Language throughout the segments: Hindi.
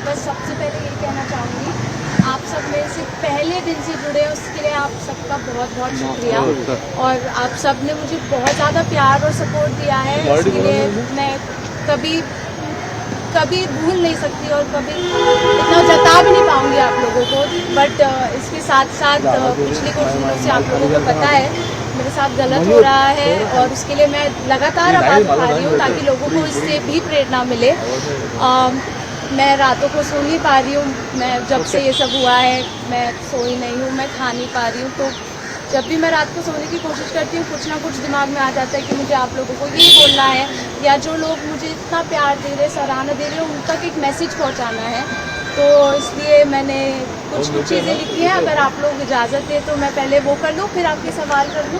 बस सबसे पहले ये कहना चाहूँगी, आप सब मेरे से पहले दिन से जुड़े हैं, उसके लिए आप सबका बहुत बहुत शुक्रिया। और आप सब ने मुझे बहुत ज़्यादा प्यार और सपोर्ट दिया है, इसके लिए मैं कभी भूल नहीं सकती और कभी इतना जता भी नहीं पाऊंगी आप लोगों को। बट इसके साथ साथ पिछले कुछ दिनों से आप लोगों को पता है मेरे साथ गलत हो रहा है, और उसके लिए मैं लगातार आवाज़ उठा रही हूँ ताकि लोगों को इससे भी प्रेरणा मिले। मैं रातों को सो नहीं पा रही हूँ, मैं जब से ये सब हुआ है मैं सोई नहीं हूँ, मैं खा नहीं पा रही हूँ। तो जब भी मैं रात को सोने की कोशिश करती हूँ कुछ ना कुछ दिमाग में आ जाता है कि मुझे आप लोगों को यही बोलना है, या जो लोग मुझे इतना प्यार दे रहे, सराहना दे रहे हैं, उन तक एक मैसेज पहुँचाना है। तो इसलिए मैंने कुछ चीज़ें लिखी हैं, अगर आप लोग इजाज़त दें तो मैं पहले वो कर लूँ फिर आपके सवाल कर लूँ।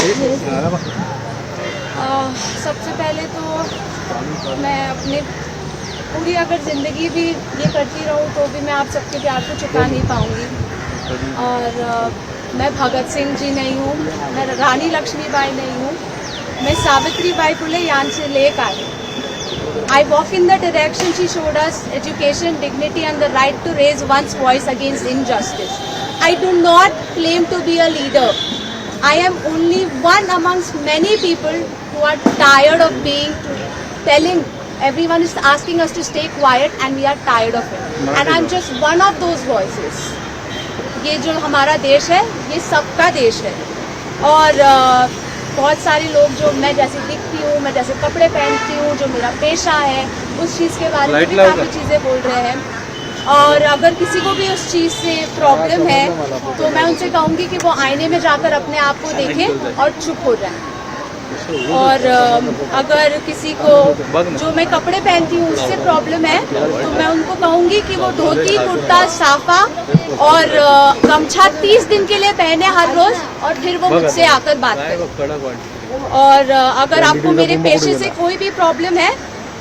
सबसे पहले तो मैं अपने पूरी अगर ज़िंदगी भी ये करती रहूँ तो भी मैं आप सबके प्यार को चुका नहीं पाऊँगी। और मैं भगत सिंह जी नहीं हूँ, मैं रानी लक्ष्मीबाई नहीं हूँ, मैं सावित्रीबाई फुले यान से lake I. I walk in the direction she showed us: education, dignity and the right to raise one's voice against injustice. I do not claim to be a leader. I am only one amongst many people who are tired of telling everyone is asking us to stay quiet and we are tired of it. And I'm just one of those voices. ये जो हमारा देश है ये सबका देश है, और बहुत सारे लोग जो मैं जैसे दिखती हूँ, मैं जैसे कपड़े पहनती हूँ, जो मेरा पेशा है, उस चीज़ के बारे में भी काफ़ी चीज़ें बोल रहे हैं। और अगर किसी को भी उस चीज़ से प्रॉब्लम है तो मैं उनसे कहूँगी कि वो आईने में जाकर अपने आप को देखें और चुप हो जाएं। और अगर किसी को जो मैं कपड़े पहनती हूँ उससे प्रॉब्लम है तो मैं उनको कहूँगी कि वो धोती, कुर्ता, साफा और गमछा 30 दिन के लिए पहने हर रोज, और फिर वो मुझसे आकर बात करें। और अगर आपको मेरे पेशे से कोई भी प्रॉब्लम है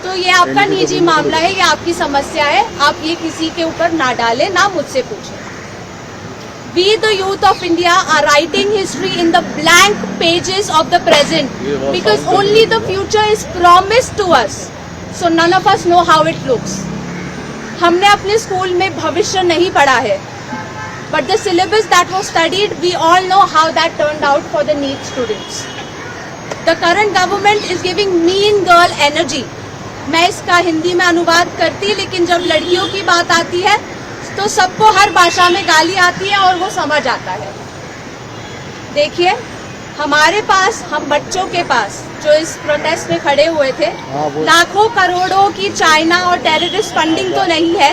तो ये आपका निजी मामला है, ये आपकी समस्या है, आप ये किसी के ऊपर ना डालें, ना मुझसे पूछें। We, the youth of India, are writing history in the blank pages of the present because only the future is promised to us. So none of us know how it looks. हमने अपने स्कूल में भविष्य नहीं पढ़ा है, but the syllabus that was studied, we all know how that turned out for the NEET students. The current government is giving mean girl energy. मैं इसका हिंदी में अनुवाद करती, लेकिन जब लड़कियों की बात आती है तो सबको हर भाषा में गाली आती है और वो समझ आता है। देखिए, हमारे पास, हम बच्चों के पास जो इस प्रोटेस्ट में खड़े हुए थे, लाखों करोड़ों की चाइना और टेररिस्ट फंडिंग तो नहीं है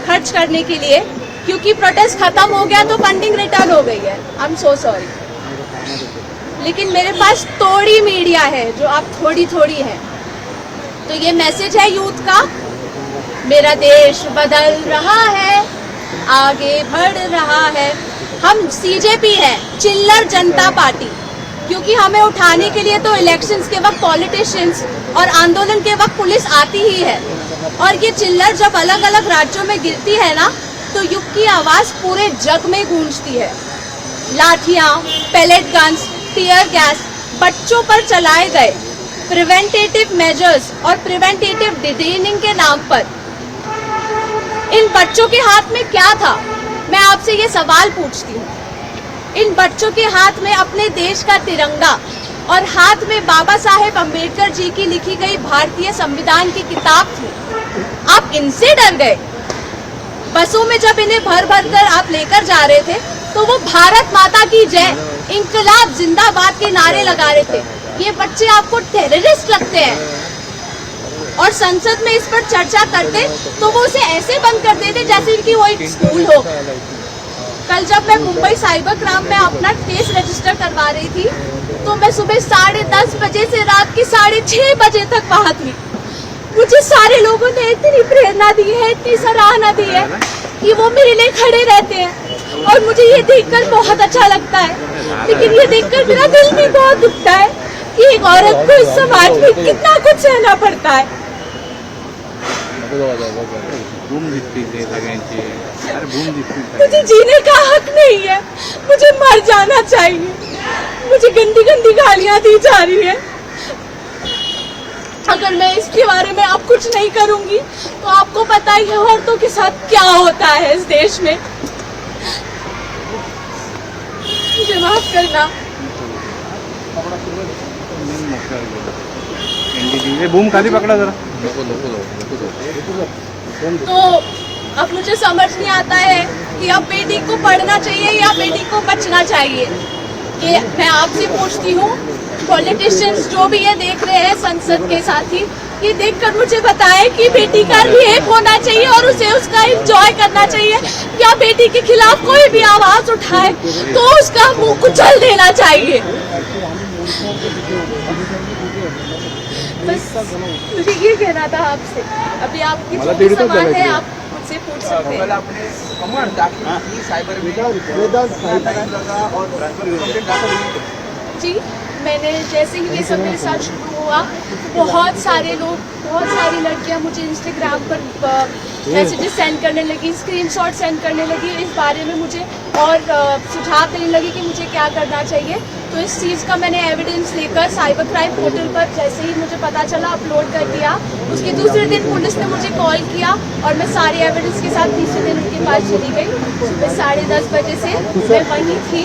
खर्च करने के लिए, क्योंकि प्रोटेस्ट खत्म हो गया तो फंडिंग रिटर्न हो गई है। I am so sorry. लेकिन मेरे पास थोड़ी मीडिया है जो आप थोड़ी थोड़ी है। तो ये मैसेज है यूथ का, मेरा देश बदल रहा है, आगे बढ़ रहा है। हम CJP है, चिल्लर जनता पार्टी, क्योंकि हमें उठाने के लिए तो इलेक्शंस के वक्त पॉलिटिशियंस और आंदोलन के वक्त पुलिस आती ही है, और ये चिल्लर जब अलग अलग राज्यों में गिरती है ना तो युग की आवाज पूरे जग में गूंजती है। लाठियां, पैलेट गन्स, टीयर गैस बच्चों पर चलाए गए प्रिवेंटेटिव मेजर्स और प्रिवेंटेटिव डिटेनिंग के नाम पर, इन बच्चों के हाथ में क्या था? मैं आपसे ये सवाल पूछती हूँ। इन बच्चों के हाथ में अपने देश का तिरंगा और हाथ में बाबा साहेब अम्बेडकर जी की लिखी गई भारतीय संविधान की किताब थी। आप इनसे डर गए। बसों में जब इन्हें भर भर कर आप लेकर जा रहे थे तो वो भारत माता की जय, इंकलाब जिंदाबाद के नारे लगा रहे थे। ये बच्चे आपको टेररिस्ट लगते हैं, और संसद में इस पर चर्चा करते तो वो उसे ऐसे बंद कर देते जैसे कि वो एक स्कूल हो। कल जब मैं मुंबई साइबर क्राइम में अपना केस रजिस्टर करवा रही थी तो मैं सुबह 10:30 बजे से रात के 6:30 बजे तक वहाँ थी। मुझे सारे लोगों ने इतनी प्रेरणा दी है, इतनी सराहना दी है कि वो मेरे लिए खड़े रहते हैं, और मुझे ये देखकर बहुत अच्छा लगता है। लेकिन ये देखकर मेरा दिल भी बहुत दुखता है कि एक औरत को इस समाज में कितना कुछ सहना पड़ता है। मुझे जीने का हक नहीं है, मुझे मर जाना चाहिए। मुझे गंदी गंदी गालियां दी जा रही है। अगर मैं इसके बारे में आप कुछ नहीं करूंगी तो आपको पता ही है औरतों के साथ क्या होता है इस देश में। मुझे माफ करना। बूम खाली पकड़ा जरा। तो अब मुझे समझ नहीं आता है कि अब बेटी को पढ़ना चाहिए या बेटी को बचना चाहिए। ये मैं आपसे पूछती हूँ, पॉलिटिशियंस जो भी ये देख रहे हैं संसद के साथी, ये देखकर मुझे बताएं कि बेटी का रेप होना चाहिए और उसे उसका एंजॉय करना चाहिए, या बेटी के खिलाफ कोई भी आवाज उठाए तो उसका मुंह कुचल देना चाहिए। बस मुझे ये कहना था आपसे। अभी आपकी जो भी सवाल है आप मुझसे पूछ सकते हैं। जी, मैंने जैसे ही ये सब मेरे साथ शुरू हुआ, बहुत सारे लोग, बहुत सारी लड़कियां मुझे इंस्टाग्राम पर मैसेजेस सेंड करने लगी, स्क्रीनशॉट सेंड करने लगी, इस बारे में मुझे और सुझाव देने लगी कि मुझे क्या करना चाहिए। तो इस चीज़ का मैंने एविडेंस लेकर साइबर क्राइम पोर्टल पर जैसे ही मुझे पता चला अपलोड कर दिया। उसके दूसरे दिन पुलिस ने मुझे कॉल किया और मैं सारे एविडेंस के साथ तीसरे दिन उनके पास चली गई। सुबह 10:30 बजे से मैं वहीं थी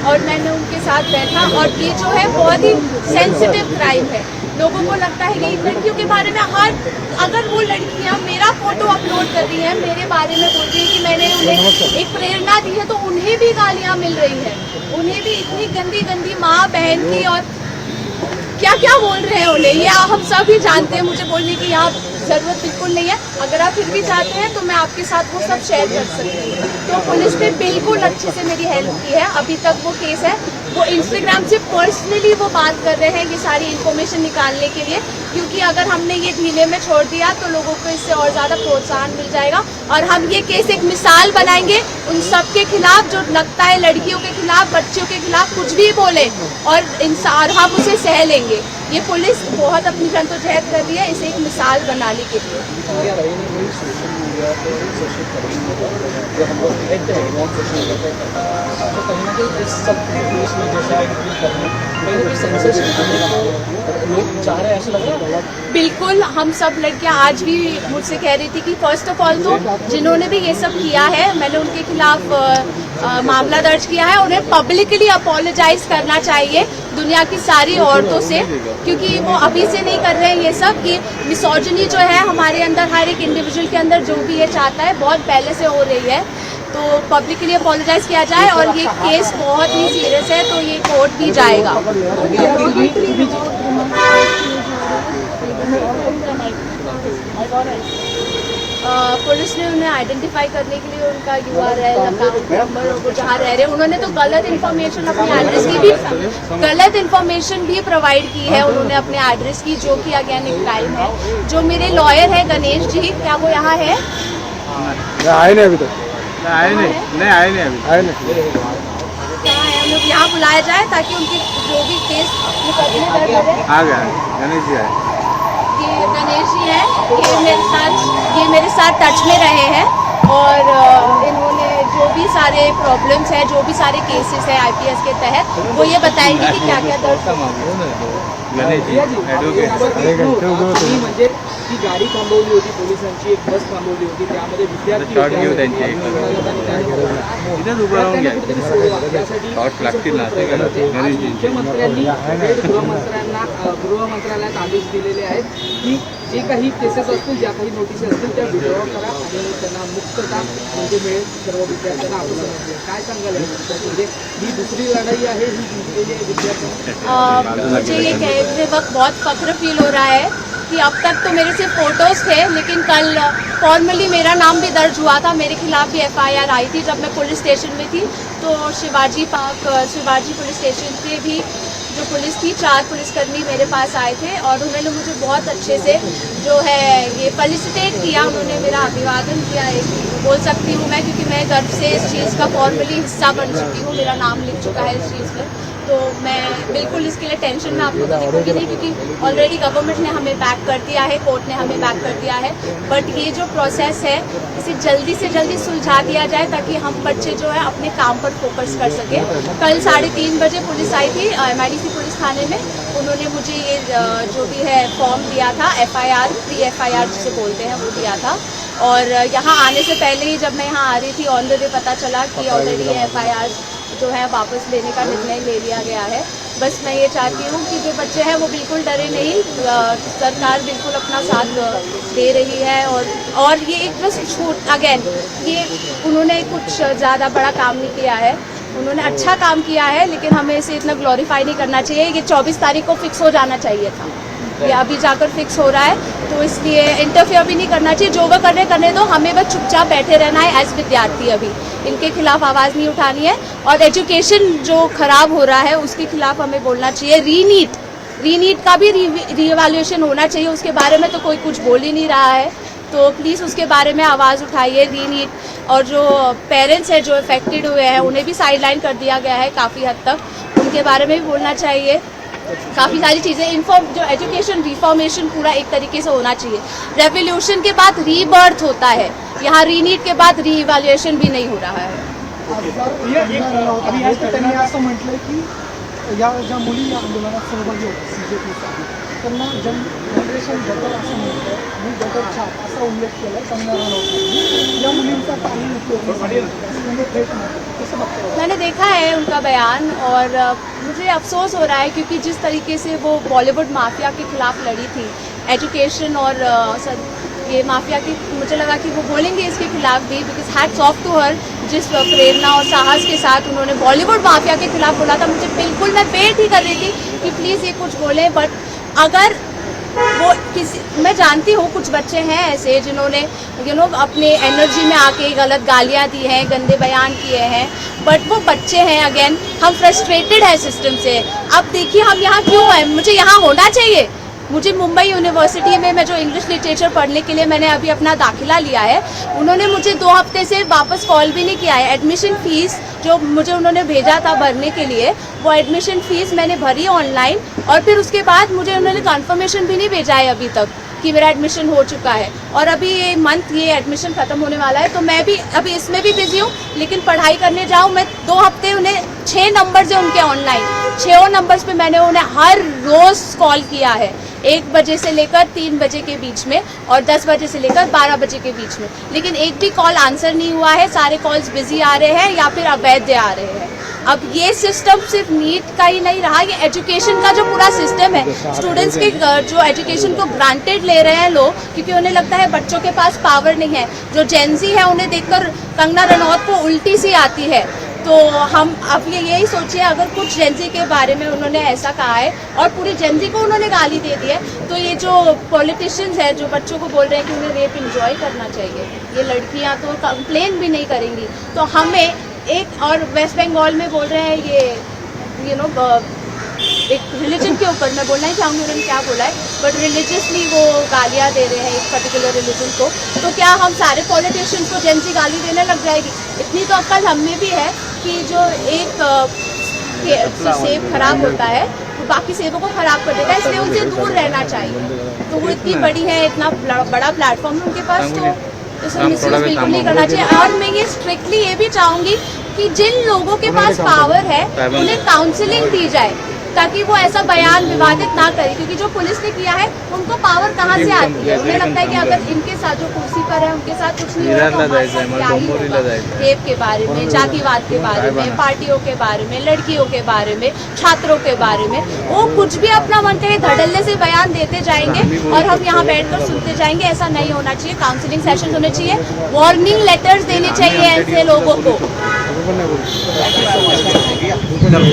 और मैंने उनके साथ बैठा। और ये जो है बहुत ही सेंसिटिव क्राइम है। लोगों को लगता है कि लड़कियों के बारे में अगर वो लड़कियां मेरा फोटो अपलोड कर रही हैं, मेरे बारे में बोल रही है कि मैंने उन्हें एक प्रेरणा दी है, तो उन्हें भी गालियां मिल रही है, उन्हें भी इतनी गंदी गंदी माँ बहन की और क्या क्या बोल रहे हैं उन्हें। ये हम सब ही जानते हैं, मुझे बोलने की यहाँ ज़रूरत बिल्कुल नहीं है। अगर आप फिर भी चाहते हैं तो मैं आपके साथ वो सब शेयर कर सकती हूँ। तो पुलिस ने बिल्कुल अच्छे से मेरी हेल्प की है। अभी तक वो केस है, वो इंस्टाग्राम से पर्सनली वो बात कर रहे हैं ये सारी इन्फॉर्मेशन निकालने के लिए, क्योंकि अगर हमने ये ढीले में छोड़ दिया तो लोगों को इससे और ज़्यादा प्रोत्साहन मिल जाएगा। और हम ये केस एक मिसाल बनाएंगे उन सब के खिलाफ जो लगता है लड़कियों के खिलाफ, बच्चियों के खिलाफ कुछ भी बोले, और हम उसे सह लेंगे। ये पुलिस बहुत अपनी जद्दोजहद कर रही है इसे एक मिसाल बनाने के लिए। बिल्कुल, हम सब लड़कियां आज भी मुझसे कह रही थी कि फर्स्ट ऑफ ऑल तो जिन्होंने भी ये सब किया है, मैंने उनके खिलाफ मामला दर्ज किया है। उन्हें पब्लिकली अपोलोजाइज करना चाहिए दुनिया की सारी औरतों से, क्योंकि वो अभी से नहीं कर रहे हैं ये सब। कि मिसोजिनी जो है हमारे अंदर, हर एक इंडिविजुअल के अंदर जो भी ये चाहता है, बहुत पहले से हो रही है। तो पब्लिकली अपोलोजाइज किया जाए और ये केस बहुत ही सीरियस है तो ये कोर्ट भी जाएगा। पुलिस ने उन्हें आइडेंटिफाई करने के लिए उनका URL, अकाउंट नंबर, वो जहाँ रह रहे हैं, उन्होंने तो गलत इन्फॉर्मेशन अपने एड्रेस की भी गलत इन्फॉर्मेशन भी प्रोवाइड की है उन्होंने अपने एड्रेस की, जो कि अगेन एक क्राइम है। जो मेरे लॉयर है गणेश जी, क्या वो यहाँ है? आए नहीं अभी तक, आए नहीं आए नहीं अभी, आए नहीं। कहाँ है? हम लोग यहाँ बुलाया जाए ताकि उनके जो भी केस आ गया गणेश जी आए। ये गणेश जी हैं, ये मेरे साथ टच में रहे हैं और इन्होंने जो भी सारे प्रॉब्लम्स हैं, जो भी सारे केसेस हैं IPS के तहत, वो ये बताएंगे कि क्या क्या दर्ज। म्हणजे ती गाडी थांबवली होती पोलिसांची, एक बस थांबवली होती, त्यामध्ये विद्यार्थी मुख्यमंत्र्यांनी गृहमंत्रालयात आदेश दिलेले आहेत की जे काही केसेस असतील, ज्या काही नोटिसेस असतील त्या विड्रॉ करा आणि त्यांना मुक्तता म्हणजे मिळेल सर्व विद्यार्थ्यांना, असं समजलं। काय सांगाल म्हणजे ही दुसरी लढाई आहे ही जिंकलेली आहे विद्यार्थ्यांना? मुझे ये कहते वक्त बहुत फख्र फील हो रहा है कि अब तक तो मेरे सिर्फ फोटोज़ थे, लेकिन कल फॉर्मली मेरा नाम भी दर्ज हुआ था, मेरे खिलाफ भी FIR आई थी जब मैं पुलिस स्टेशन में थी। तो शिवाजी पुलिस स्टेशन के भी जो पुलिस थी, 4 पुलिसकर्मी मेरे पास आए थे और उन्होंने मुझे बहुत अच्छे से जो है ये फेलिसिटेट किया, उन्होंने मेरा अभिवादन किया, बोल सकती हूँ मैं, क्योंकि मैं गर्व से इस चीज़ का फॉर्मली हिस्सा बन चुकी हूँ, मेरा नाम लिख चुका है इस चीज़ में। तो मैं बिल्कुल इसके लिए टेंशन में आप लोगों को दिखूंगी नहीं, क्योंकि ऑलरेडी गवर्नमेंट ने हमें बैक कर दिया है, कोर्ट ने हमें बैक कर दिया है। बट ये जो प्रोसेस है इसे जल्दी से जल्दी सुलझा दिया जाए ताकि हम बच्चे जो है अपने काम पर फोकस कर सके। कल 3:30 बजे पुलिस आई थी MIDC पुलिस थाने में। उन्होंने मुझे ये जो भी है फॉर्म दिया था, FIR, प्री FIR जिसे बोलते हैं, वो दिया था। और यहाँ आने से पहले ही जब मैं यहाँ आ रही थी ऑन द वे पता चला कि ऑलरेडी FIR जो है वापस लेने का निर्णय ले लिया गया है। बस मैं ये चाहती हूँ कि जो बच्चे हैं वो बिल्कुल डरे नहीं, सरकार बिल्कुल अपना साथ दे रही है। और ये एक बस छूट अगेन, ये उन्होंने कुछ ज़्यादा बड़ा काम नहीं किया है, उन्होंने अच्छा काम किया है, लेकिन हमें इसे इतना ग्लोरीफाई नहीं करना चाहिए। ये 24 तारीख को फिक्स हो जाना चाहिए था, ये अभी जाकर फिक्स हो रहा है, तो इसलिए इंटरफेयर भी नहीं करना चाहिए। जो वो करने दो, हमें बस चुपचाप बैठे रहना है एज विद्यार्थी। अभी इनके खिलाफ आवाज़ नहीं उठानी है। और एजुकेशन जो खराब हो रहा है उसके खिलाफ हमें बोलना चाहिए। रीनीट का भी रीएवैल्यूएशन होना चाहिए, उसके बारे में तो कोई कुछ बोल ही नहीं रहा है, तो प्लीज़ उसके बारे में आवाज़ उठाइए। रीनीट और जो पेरेंट्स हैं जो अफेक्टेड हुए हैं उन्हें भी साइडलाइन कर दिया गया है काफ़ी हद तक, उनके बारे में भी बोलना चाहिए। काफ़ी सारी चीज़ें जो एजुकेशन रिफॉर्मेशन पूरा एक तरीके से होना चाहिए। रेवोल्यूशन के बाद रीबर्थ होता है, यहाँ रीनीट के बाद रीइवैल्यूएशन भी नहीं हो रहा है। त्यांनी असं म्हटलंय की या ज्या मुली या आंदोलनात सहभागी होतात CJP त्यांना जनरेशन गटर असं म्हणतं आणि गटर छाप असा उल्लेख केला कंगना रनौत या मुलींचा काही उपयोग कसं बघतो? मैंने देखा है उनका बयान और मुझे अफसोस हो रहा है, क्योंकि जिस तरीके से वो बॉलीवुड माफिया के खिलाफ लड़ी थी, एजुकेशन और ये माफिया की, मुझे लगा कि वो बोलेंगे इसके खिलाफ भी, because hats off to her, जिस प्रेरणा और साहस के साथ उन्होंने बॉलीवुड माफिया के खिलाफ बोला था। मुझे बिल्कुल, मैं वेट ही कर रही थी कि प्लीज़ ये कुछ बोलें। बट अगर वो मैं जानती हूँ कुछ बच्चे हैं ऐसे जिन्होंने अपने एनर्जी में आके गलत गालियाँ दी हैं, गंदे बयान किए हैं, बट वो बच्चे हैं। अगेन हम फ्रस्ट्रेटेड हैं सिस्टम से। अब देखिए हम यहाँ क्यों हैं, मुझे यहाँ होना चाहिए। मुझे मुंबई यूनिवर्सिटी में, मैं जो इंग्लिश लिटरेचर पढ़ने के लिए मैंने अभी अपना दाखिला लिया है, उन्होंने मुझे 2 हफ्ते से वापस कॉल भी नहीं किया है। एडमिशन फ़ीस जो मुझे उन्होंने भेजा था भरने के लिए, वो एडमिशन फ़ीस मैंने भरी ऑनलाइन, और फिर उसके बाद मुझे उन्होंने कन्फर्मेशन भी नहीं भेजा है अभी तक कि मेरा एडमिशन हो चुका है। और अभी ये एडमिशन ख़त्म होने वाला है, तो मैं भी अभी इसमें भी बिजी हूँ, लेकिन पढ़ाई करने जाऊँ मैं 2 हफ्ते, उन्हें 6 नंबर्स हैं उनके ऑनलाइन, 6 नंबर्स पे मैंने उन्हें हर रोज़ कॉल किया है, 1 बजे से लेकर 3 बजे के बीच में और 10 बजे से लेकर 12 बजे के बीच में, लेकिन एक भी कॉल आंसर नहीं हुआ है। सारे कॉल्स बिजी आ रहे हैं या फिर अवैध आ रहे हैं। अब ये सिस्टम सिर्फ नीट का ही नहीं रहा, ये एजुकेशन का जो पूरा सिस्टम है, स्टूडेंट्स के जो एजुकेशन को ग्रांटेड ले रहे हैं लोग, क्योंकि उन्हें लगता है बच्चों के पास पावर नहीं है। जो जेनजी है उन्हें देखकर कंगना रनौत को उल्टी सी आती है। तो हम अब यही सोचिए, अगर कुछ जेनजी के बारे में उन्होंने ऐसा कहा है और पूरी जेनजी को उन्होंने गाली दे दी है, तो ये जो पॉलिटिशियंस हैं जो बच्चों को बोल रहे हैं कि उन्हें रेप इंजॉय करना चाहिए, ये लड़कियां तो कंप्लेन भी नहीं करेंगी। तो हमें एक, और वेस्ट बंगाल में बोल रहे हैं ये एक रिलीजन के ऊपर, मैं बोलना ही चाहूँगी उन्होंने क्या बोला है, बट रिलीजियसली वो गालियाँ दे रहे हैं एक पर्टिकुलर रिलीजन को। तो क्या हम सारे पॉलिटिशियंस को जेनजी गाली देने लग जाएगी? इतनी तो अक्ल हम में भी है कि जो एक सेब खराब होता है वो बाकी सेबों को खराब कर देता है, इसलिए उनसे दूर रहना चाहिए। तो वो इतनी बड़ी है, इतना बड़ा प्लेटफॉर्म है उनके पास, तो इसे मिसयूज बिल्कुल नहीं करना चाहिए। और मैं ये स्ट्रिक्टली ये भी चाहूँगी कि जिन लोगों के पास पावर है उन्हें काउंसलिंग दी जाए, ताकि वो ऐसा बयान विवादित ना करे, क्योंकि जो पुलिस ने किया है उनको पावर कहाँ से आती है? उन्हें लगता है कि अगर इनके साथ जो कुर्सी पर है उनके साथ कुछ नहीं होगा, रेप के बारे में, जातिवाद के बारे में, पार्टियों के बारे में, लड़कियों के बारे में, छात्रों के बारे में, वो कुछ भी अपना मन करे धड़ल्ले से बयान देते जाएंगे और हम यहाँ बैठकर सुनते जाएंगे। ऐसा नहीं होना चाहिए। काउंसलिंग सेशन होने चाहिए, वार्निंग लेटर्स देने चाहिए ऐसे लोगों को।